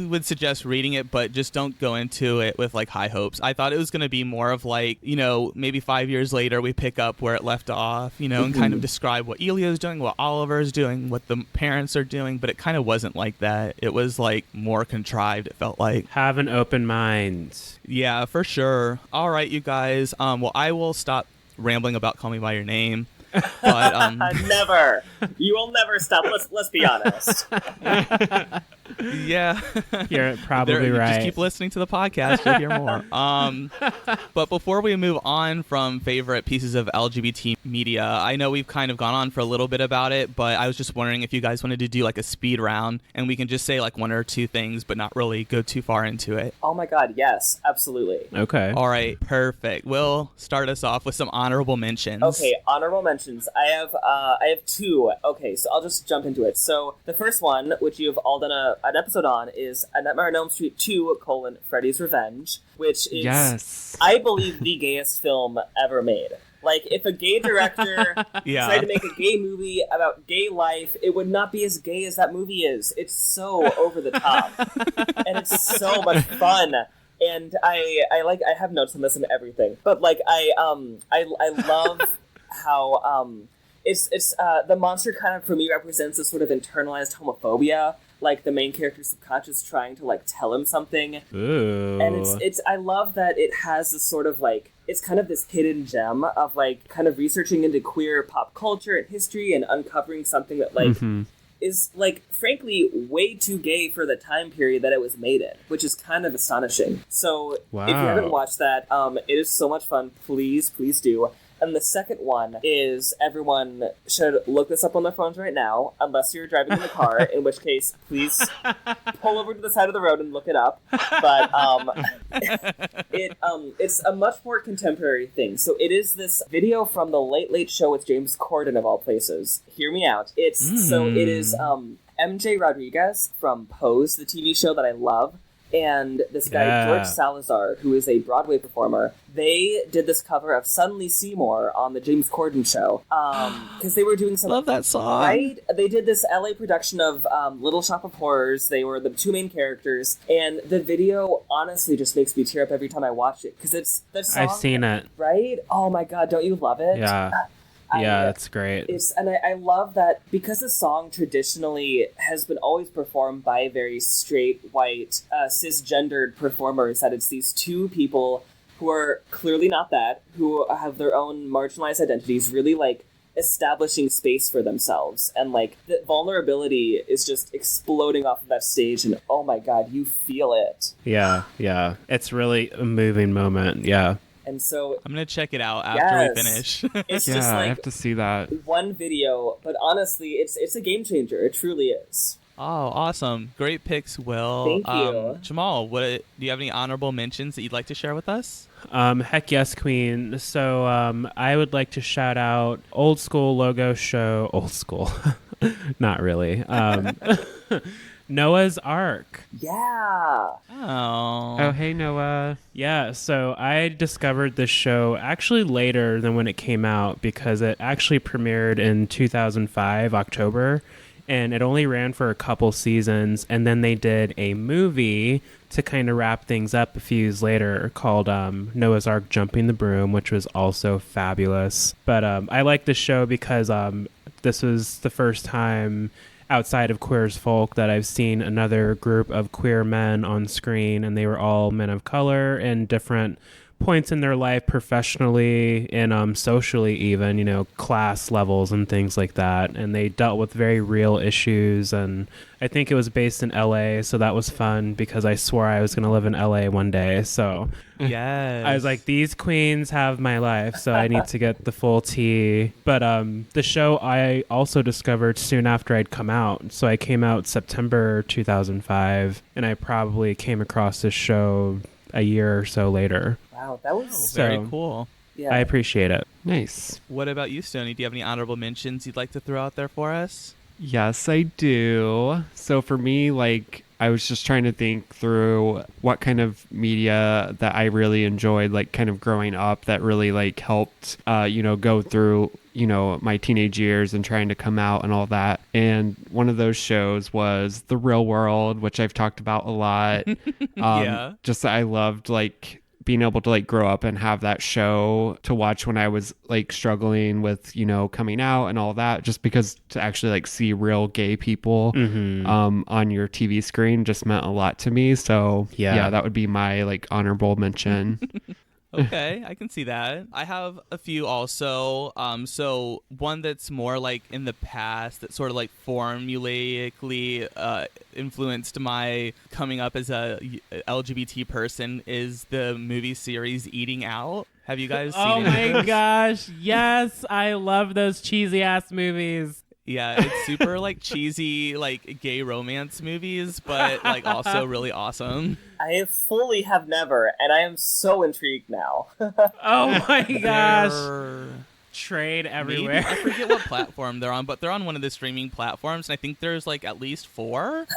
would suggest reading it, but just don't go into it with like high hopes. I thought it was going to be more of like, maybe 5 years later we pick up where it left off, and kind of describe what Elio's doing, what Oliver's doing, what the parents are doing. But it kind of wasn't like that. It was like more contrived, it felt like. Have an open mind. Yeah, for sure. All right, you guys. Well, I will stop rambling about Call Me by Your Name. But Never. You will never stop. Let's be honest. yeah. You're probably right. Just keep listening to the podcast. You'll hear more. But before we move on from favorite pieces of LGBT media, I know we've kind of gone on for a little bit about it, but I was just wondering if you guys wanted to do like a speed round and we can just say like one or two things, but not really go too far into it. Oh my god, yes, absolutely. Okay. All right, perfect. We'll start us off with some honorable mentions. Okay, honorable mentions. I have two. Okay, so I'll just jump into it. So the first one, which you've all done an episode on, is A Nightmare on Elm Street 2: Freddy's Revenge, which is, Yes. I believe, the gayest film ever made. Like, if a gay director decided to make a gay movie about gay life, it would not be as gay as that movie is. It's so over the top, and it's so much fun. And I have notes on this and everything, but like I love how it's the monster kind of for me represents this sort of internalized homophobia, like the main character's subconscious trying to like tell him something. Ooh. And it's I love that it has this sort of like, it's kind of this hidden gem of like kind of researching into queer pop culture and history and uncovering something that like is like frankly way too gay for the time period that it was made in, which is kind of astonishing. So if you haven't watched that, it is so much fun. Please do. And the second one is, everyone should look this up on their phones right now, unless you're driving in the car, in which case, please pull over to the side of the road and look it up. But it's a much more contemporary thing. So it is this video from the Late Late Show with James Corden, of all places. Hear me out. So it is MJ Rodriguez from Pose, the TV show that I love. and this guy, George Salazar, who is a Broadway performer, they did this cover of Suddenly Seymour on the James Corden show. Because they were doing some... Love that song. Right? They did this LA production of Little Shop of Horrors. They were the two main characters. And the video honestly just makes me tear up every time I watch it. Because it's the song... I've seen it. Right? Oh my god, don't you love it? Yeah. Yeah, it's great. I love that because the song traditionally has been always performed by very straight, white, cisgendered performers, that it's these two people who are clearly not that, who have their own marginalized identities, really, like, establishing space for themselves. And, like, the vulnerability is just exploding off of that stage, and oh my god, you feel it. Yeah. It's really a moving moment, yeah. And so I'm gonna check it out after we finish. It's Yeah, just like I have to see that. one video, but honestly, it's a game changer. It truly is. Oh, awesome. Great picks, Will. Thank you. Jamal, do you have any honorable mentions that you'd like to share with us? Heck yes, Queen. So I would like to shout out Old School Logo Show. Old School. Not really. Noah's Ark. Yeah. Oh, hey, Noah. Yeah, so I discovered this show actually later than when it came out because it actually premiered in 2005, October, and it only ran for a couple seasons, and then they did a movie to kind of wrap things up a few years later called Noah's Ark Jumping the Broom, which was also fabulous. But I like this show because this was the first time outside of Queer as Folk that I've seen another group of queer men on screen, and they were all men of color in different points in their life, professionally and socially, even, you know, class levels and things like that. And they dealt with very real issues, and I think it was based in LA, so that was fun because I swore I was going to live in LA one day. So yes, I was like, these queens have my life, so I need to get the full tea. But the show I also discovered soon after I'd come out. So I came out September 2005, and I probably came across this show a year or so later. Wow, that was very cool. Yeah. I appreciate it. Nice. What about you, Stoney? Do you have any honorable mentions you'd like to throw out there for us? Yes, I do. So for me, like, I was just trying to think through what kind of media that I really enjoyed, like, kind of growing up that really, like, helped, go through, my teenage years and trying to come out and all that. And one of those shows was The Real World, which I've talked about a lot. Yeah. Just that I loved, like, being able to, like, grow up and have that show to watch when I was, like, struggling with, coming out and all that, just because to actually, like, see real gay people on your TV screen just meant a lot to me. So yeah, that would be my, like, honorable mention. Okay, I can see that. I have a few also. So one that's more like in the past that sort of like formulaically influenced my coming up as a LGBT person is the movie series Eating Out. Have you guys seen Oh any of my those? gosh, yes, I love those cheesy ass movies. Yeah, it's super like cheesy, like gay romance movies, but like also really awesome. I fully have never, and I am so intrigued now. Oh my gosh. They're- Trade Maybe, everywhere. I forget what platform they're on, but they're on one of the streaming platforms, and I think there's like at least 4.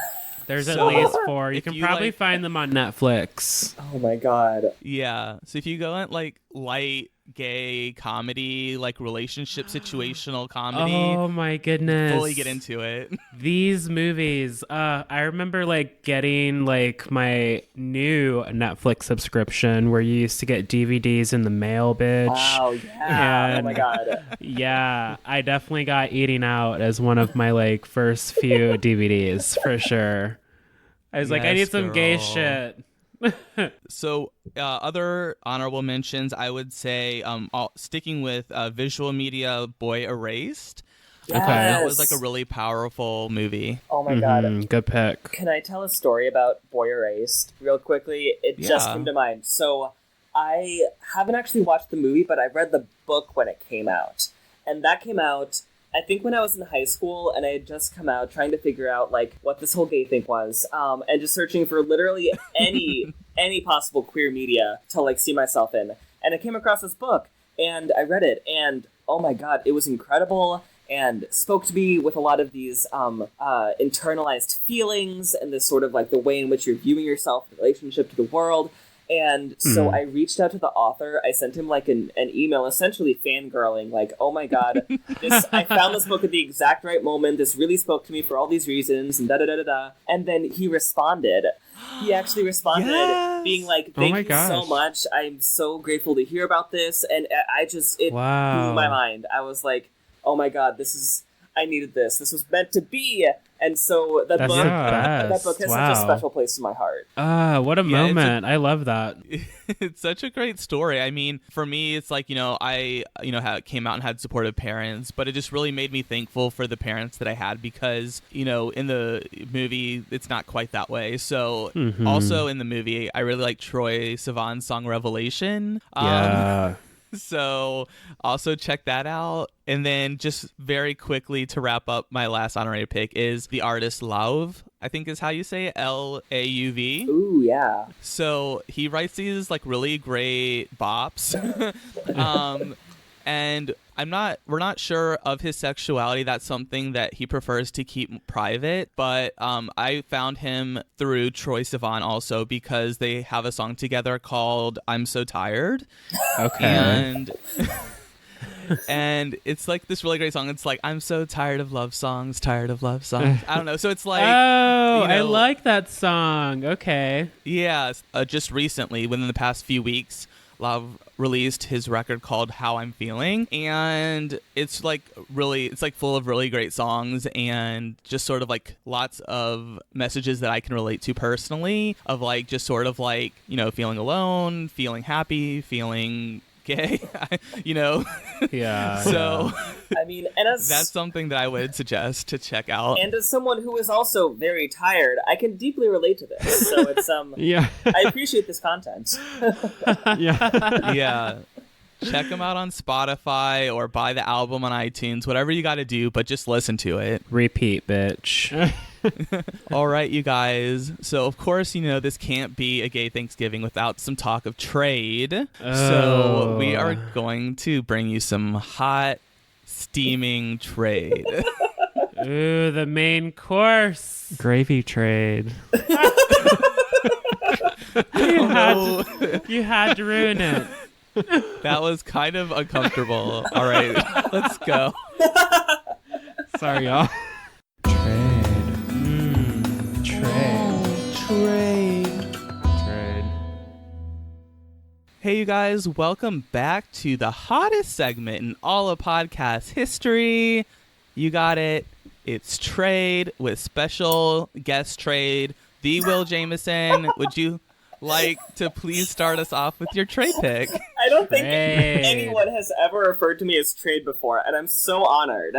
There's at So, least 4. You if can you, probably like- find them on Netflix. Oh my god. Yeah. So if you go at like light gay comedy, like relationship situational comedy, Oh my goodness. fully get into it. These movies, I remember like getting like my new Netflix subscription where you used to get DVDs in the mail, bitch. Wow, yeah. Oh And- my god. Yeah, I definitely got Eating Out as one of my like first few DVDs for sure. I was like, I Yes, need some gay girl. shit. So other honorable mentions, I would say, sticking with visual media, Boy Erased. Yes. That was like a really powerful movie. Oh my god. Mhm, good pick. Can I tell a story about Boy Erased real quickly? It just Yeah. came to mind. So I haven't actually watched the movie, but I read the book when it came out. And that came out, I think, when I was in high school, and I had just come out trying to figure out, like, what this whole gay thing was, and just searching for literally any possible queer media to, like, see myself in. And I came across this book, and I read it, and oh my god, it was incredible. and spoke to me with a lot of these internalized feelings and this sort of like the way in which you're viewing yourself in relationship to the world. And so I reached out to the author. I sent him like an email, essentially fangirling, like, oh my god, I found this book at the exact right moment. This really spoke to me for all these reasons, and da-da-da-da-da. And then he responded. He actually responded, Yes! being like, thank you so much. I'm so grateful to hear about this. And it blew my mind. I was like, oh my god, I needed this. This was meant to be. And so that book has such a special place in my heart. What a moment. I love that. It's such a great story. I mean, for me, it's like, I came out and had supportive parents, but it just really made me thankful for the parents that I had because, in the movie, it's not quite that way. So also in the movie, I really like Troye Sivan's song Revelation. So also check that out. And then just very quickly to wrap up, my last honorary pick is the artist Lauv, I think is how you say it, Lauv. Ooh, yeah. So he writes these like really great bops. And we're not sure of his sexuality. That's something that he prefers to keep private. But I found him through Troye Sivan also because they have a song together called I'm So Tired. Okay. And it's like this really great song. It's like, I'm so tired of love songs. I don't know. So it's like, I like that song. Okay. Yeah. Just recently, within the past few weeks, Love released his record called How I'm Feeling, and it's like full of really great songs and just sort of like lots of messages that I can relate to personally, of like just sort of like, feeling alone, feeling happy, feeling gay, Yeah. So I mean, and that's something that I would suggest to check out. And as someone who is also very tired, I can deeply relate to this. So it's yeah. I appreciate this content. Yeah. Check them out on Spotify or buy the album on iTunes, whatever you got to do, but just listen to it. Repeat, bitch. All right, you guys. So, of course, this can't be a gay Thanksgiving without some talk of trade. So, we are going to bring you some hot, steaming trade. Ooh, the main course. Gravy trade. You had to ruin it. That was kind of uncomfortable. All right, let's go. Sorry, y'all. Trade. Hey, you guys, welcome back to the hottest segment in all of podcast history. You got it. It's Trade with special guest trade, the Will Jamison. Would you like to please start us off with your trade pick? I don't think anyone has ever referred to me as Trade before, and I'm so honored.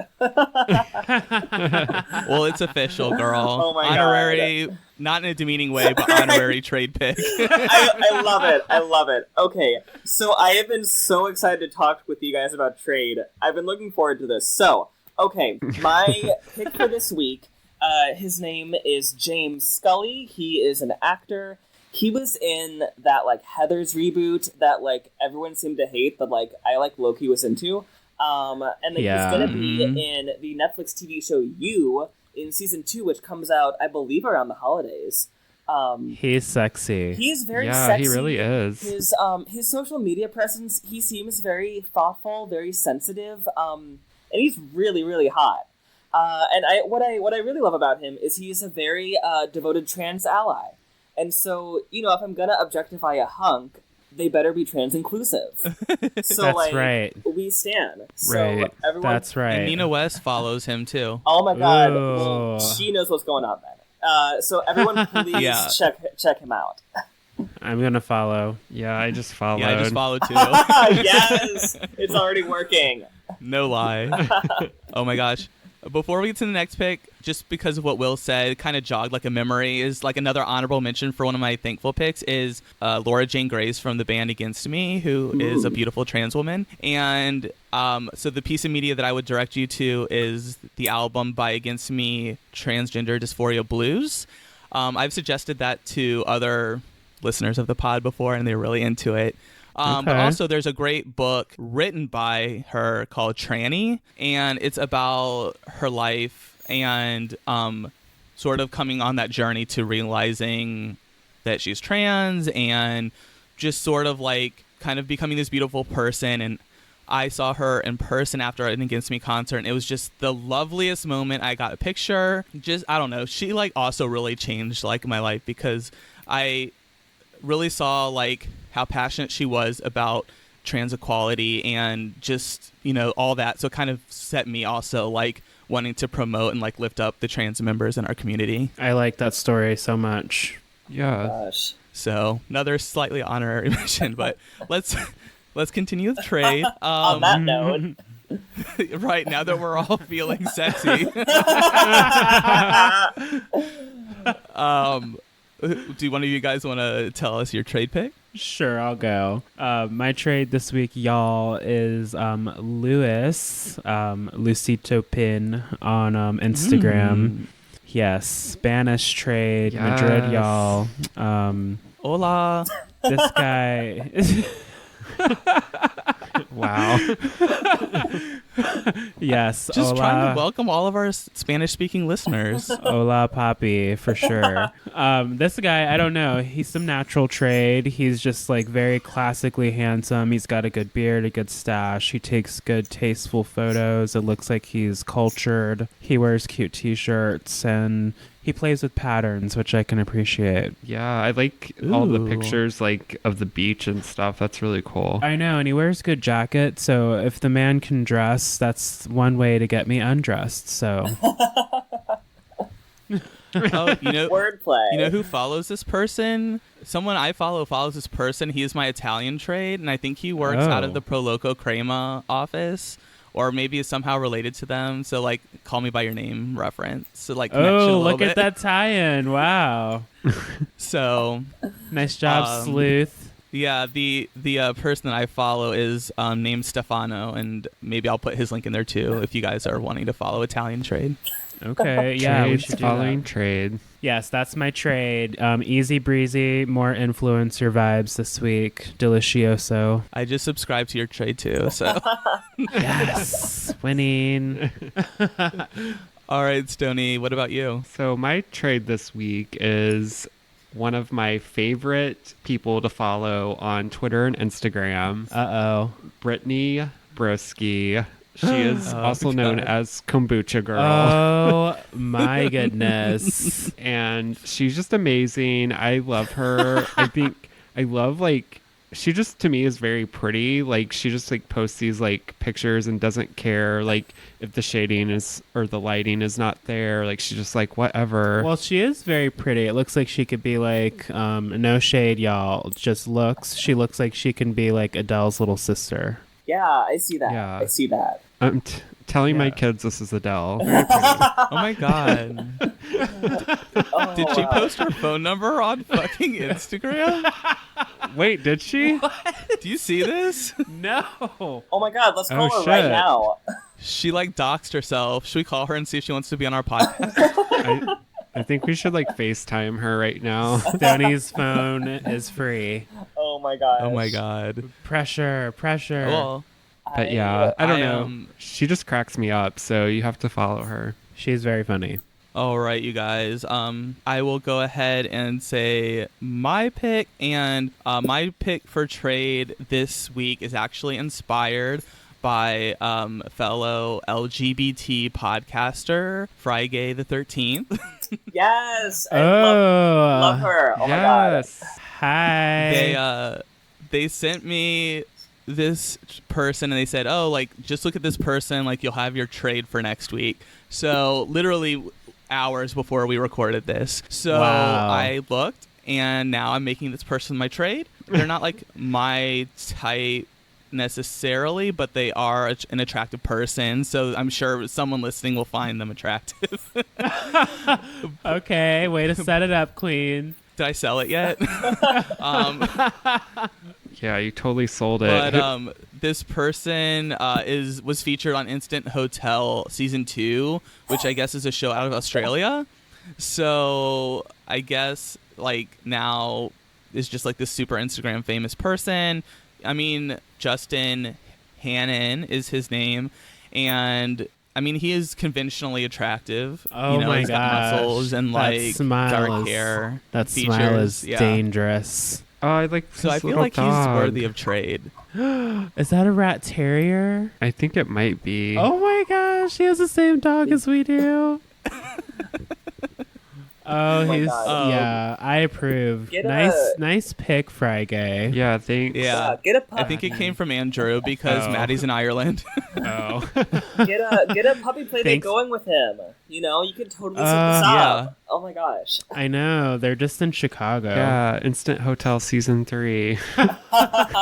Well, it's official, girl. Oh my honorary, God. Not in a demeaning way, but honorary trade pick. I love it. I love it. Okay, so I have been so excited to talk with you guys about Trade. I've been looking forward to this. So, okay, my pick for this week, his name is James Scully. He is an actor. He was in that, like, Heathers reboot that, like, everyone seemed to hate, but, like, I, like, low-key was into. And then he's going to be in the Netflix TV show You in season 2, which comes out, I believe, around the holidays. He's sexy. He's very Yeah, sexy. he really is. His social media presence, he seems very thoughtful, very sensitive, and he's really, really hot. And what I really love about him is he's a very devoted trans ally. And so, if I'm gonna objectify a hunk, they better be trans inclusive. So, That's right. We stand. So Right. everyone, That's right. And Nina West follows him, too. Oh my god, Ooh. well, she knows what's going on then. So everyone, please check him out. I'm gonna follow. Yeah, I just followed. Yeah, I just followed, too. Yes, it's already working. No lie. Oh, my gosh. Before we get to the next pick, just because of what Will said, kind of jogged like a memory, is like another honorable mention for one of my thankful picks is Laura Jane Grace from the band Against Me, who is a beautiful trans woman. And so the piece of media that I would direct you to is the album by Against Me, Transgender Dysphoria Blues. I've suggested that to other listeners of the pod before, and they're really into it. But Okay. also, there's a great book written by her called Tranny, and it's about her life and sort of coming on that journey to realizing that she's trans and just sort of like kind of becoming this beautiful person. And I saw her in person after an Against Me concert, and it was just the loveliest moment. I got a picture. Just, I don't know. She like also really changed like my life because I really saw like how passionate she was about trans equality and just, you know, all that. So it kind of set me also like wanting to promote and like lift up the trans members in our community. I like that story so much. Yeah. Gosh. So another slightly honorary mention, but let's continue with trade. On that note, Right now that we're all feeling sexy. Do one of you guys want to tell us your trade pick? Sure, I'll go. My trade this week, y'all, is Luis, Lucito Pin on Instagram. Yes, Spanish trade, Madrid, y'all. Hola. This guy... Wow. Yes, Just hola. trying to welcome all of our Spanish-speaking listeners. Hola, papi, for sure. This guy, I don't know. He's some natural trade. He's just like very classically handsome. He's got a good beard, a good stash. He takes good, tasteful photos. It looks like he's cultured. He wears cute t-shirts and he plays with patterns, which I can appreciate. Yeah, I like all the Ooh. pictures like of the beach and stuff. That's really cool. I know, and he wears good jacket. So if the man can dress, that's one way to get me undressed. So Oh, you know wordplay. who follows this person? Someone I follow follows this person. He is my Italian trade, and I think he works out Oh. of the Pro Loco Crema office, or maybe is somehow related to them. So, like, call me by your name reference. So, like, connection a oh, little look at bit. that tie-in! Wow, So, nice job, sleuth. yeah, the person that I follow is named Stefano, and maybe I'll put his link in there too if you guys are wanting to follow Italian trade. Okay, yeah, we Trades should do following that. trade. Yes, that's my trade. Easy breezy, more influencer vibes this week. Delicioso. I just subscribed to your trade too. So, Yes, winning. all right, Stoney, what about you? So my trade this week is one of my favorite people to follow on Twitter and Instagram, Uh-oh. Brittany Broski. She is Oh, also known God. as Kombucha Girl. Oh, my goodness. And she's just amazing. I love her. I love like she just to me is very pretty. Like she just like posts these like pictures and doesn't care like if the shading is or the lighting is not there. Like she's just like whatever. Well, she is very pretty. It looks like she could be like, no shade, y'all. Just looks. She looks like she can be like Adele's little sister. Yeah, I see that. Yeah. I see that. I'm telling my Yeah. kids this is Adele. Oh my God. Oh, Did she wow. post her phone number on fucking Instagram? Wait, did she? Do you see this? No. Oh my god, let's call Oh, her right shit. now. She like doxed herself. Should we call her and see if she wants to be on our podcast? I think we should like FaceTime her right now. Stoney's phone is free. Oh my god. Oh my God. Pressure. Well, But yeah, I don't I, know. She just cracks me up, so you have to follow her. She's very funny. all right, you guys. I will go ahead and say my pick, and my pick for trade this week is actually inspired by fellow LGBT podcaster Friday the 13th. Yes. I Oh. love her. Oh my god. yes. Hi. They sent me this person and they said, oh, like just look at this person, like you'll have your trade for next week. So literally hours before we recorded this. So Wow. I looked and now I'm making this person my trade. They're not like my type necessarily, but they are an attractive person, so I'm sure someone listening will find them attractive. Okay, way to set it up, Queen. Did I sell it yet? Yeah, you totally sold it. But this person was featured on Instant Hotel season 2, which I guess is a show out of Australia. So I guess like now is just like this super Instagram famous person. I mean, Justin Hannon is his name, and I mean, he is conventionally attractive. Oh my he's got gosh. muscles and That like smile dark is- hair. That features. smile is Yeah. dangerous. Oh, I like So I his feel little like dog. he's worthy of trade. Is that a rat terrier? I think it might be. Oh my gosh, he has the same dog as we do. Oh, my he's God. yeah. I approve. Get Nice pick, Fry Gay. Yeah, thanks. Yeah. Get a puppy. I think it came from Andrew because Oh. Maddie's in Ireland. Oh. Get a puppy play date Thanks. going with him. You could totally set this Yeah. up. Oh my gosh. I know they're just in Chicago. Yeah, Instant Hotel season 3.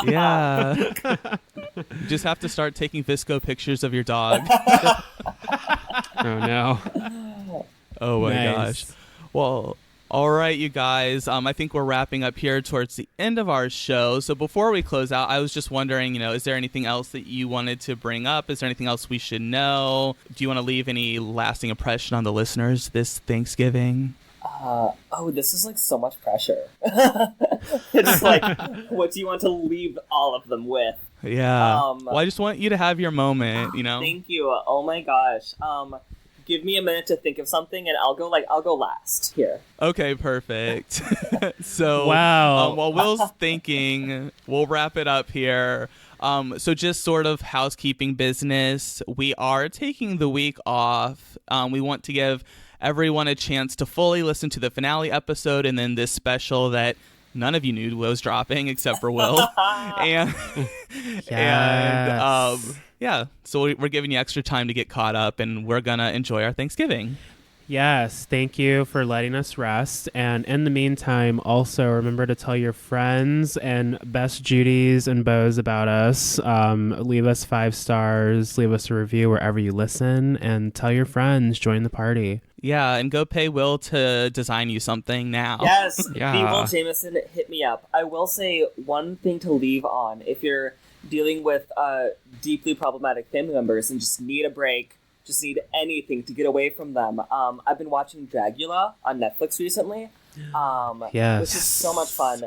Yeah. You just have to start taking Visco pictures of your dog. Oh no. Oh my Nice. gosh. Well, all right, you guys. I think we're wrapping up here towards the end of our show. So before we close out, I was just wondering, is there anything else that you wanted to bring up? Is there anything else we should know? Do you want to leave any lasting impression on the listeners this Thanksgiving? This is like so much pressure. It's like, what do you want to leave all of them with? Yeah. Well, I just want you to have your moment, Thank you. Oh my gosh. Give me a minute to think of something, and I'll go last here. Okay, perfect. So, Wow. while Will's thinking, we'll wrap it up here. So just sort of housekeeping business. We are taking the week off. We want to give everyone a chance to fully listen to the finale episode and then this special that none of you knew was dropping except for Will. and Yes. yeah, so we're giving you extra time to get caught up, and we're gonna enjoy our Thanksgiving. Yes, thank you for letting us rest. And in the meantime, also remember to tell your friends and best Judies and Bows about us. Leave us 5 stars, leave us a review wherever you listen, and tell your friends, join the party. Yeah, and go pay Will to design you something now. Yes, Yeah. the Will Jamison, hit me up. I will say one thing to leave on. If you're dealing with deeply problematic family members and just need a break, just need anything to get away from them, I've been watching Dragula on Netflix recently, Yes. which is so much fun.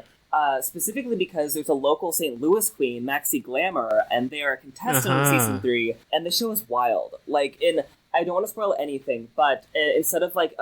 Specifically because there's a local St. Louis queen, Maxie Glamour, and they are a contestant in season 3, and the show is wild. I don't want to spoil anything, but instead of lip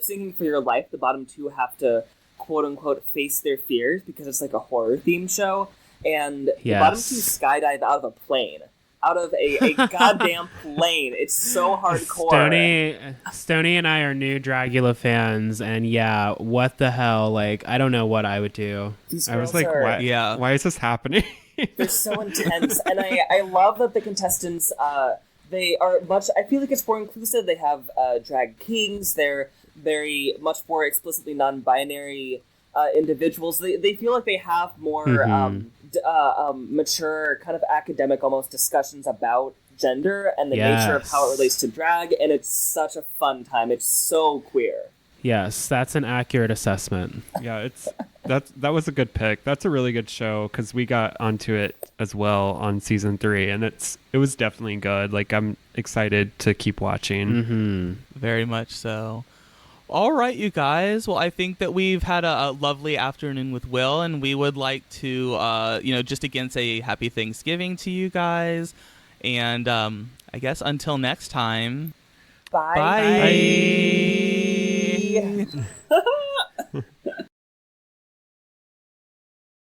syncing for your life, the bottom 2 have to quote unquote face their fears because it's like a horror themed show, and the bottom 2 skydive out of a plane. Out of a goddamn plane. It's so hardcore. Stoney and I are new Dragula fans, and yeah, what the hell? I don't know what I would do. These I was girls like, are- what? Yeah. Why is this happening? They're so intense, and I love that the contestants, they are much, I feel like it's more inclusive. They have drag kings, they're very much more explicitly non-binary individuals. They feel like they have more mature, kind of academic almost discussions about gender and the nature of how it relates to drag, and it's such a fun time. It's so queer. Yes, that's an accurate assessment. Yeah, that was a good pick. That's a really good show because we got onto it as well on season 3, and it was definitely good. I'm excited to keep watching. Mm-hmm. Very much so. All right, you guys. Well, I think that we've had a lovely afternoon with Will, and we would like to, just again say happy Thanksgiving to you guys. And I guess until next time. Bye. Bye.